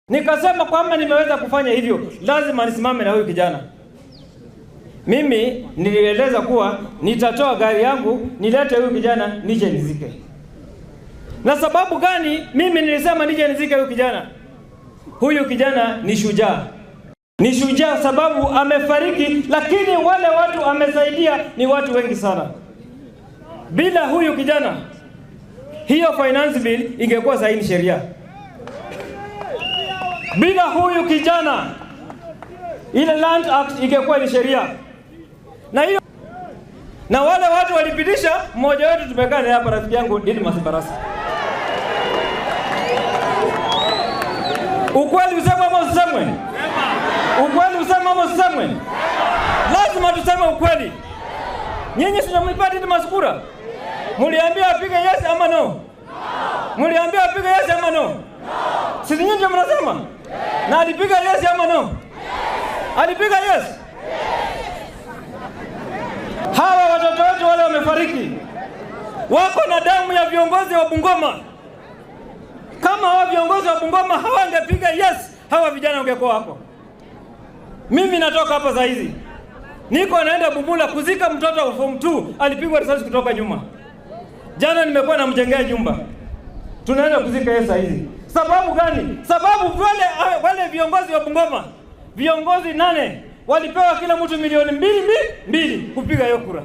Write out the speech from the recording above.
Nikasema kwamba nimeweza kufanya hivyo, lazima nisimame na huyu kijana. Mimi nilieleza kuwa nitatoa gari yangu nilete huyu kijana nije nizike. Na sababu gani mimi nilisema nije nizike huyu kijana? Huyu kijana ni shujaa. Ni shujaa sababu amefariki, lakini wale watu amesaidia ni watu wengi sana. Bila huyu kijana, hiyo finance bill ingekuwa saini sheria. Bila huyu kijana, ile Land Act ingekuwa ni sheria. Na hiyo, na wale watu walipitisha, mmoja wetu tumekaa naye hapa, rafiki yangu Didmas Barasa. Ukweli useme ama usemwe? Ukweli useme ama usemwe? Lazima tuseme ukweli. Nyinyi si mlipa Didmas kura? Muliambia apige yes ama no? Muliambia apige yes ama no? Si nyinyi ndio mnasema? Na alipiga yes ama no? Alipiga yes. Hawa watoto wetu wale wamefariki, wako na damu ya viongozi wa Bungoma. Kama hawa viongozi wa Bungoma hawangepiga yes, hawa vijana wangekuwa hapo. Mimi natoka hapa saa hizi, niko naenda Bumula kuzika mtoto wa form 2 alipigwa risasi kutoka nyuma. Jana nimekuwa namjengea nyumba, tunaenda kuzika yeye saa hizi. Sababu gani? Sababu wale viongozi wa Bungoma, viongozi 8 walipewa kila mtu milioni 2 kupiga hiyo kura.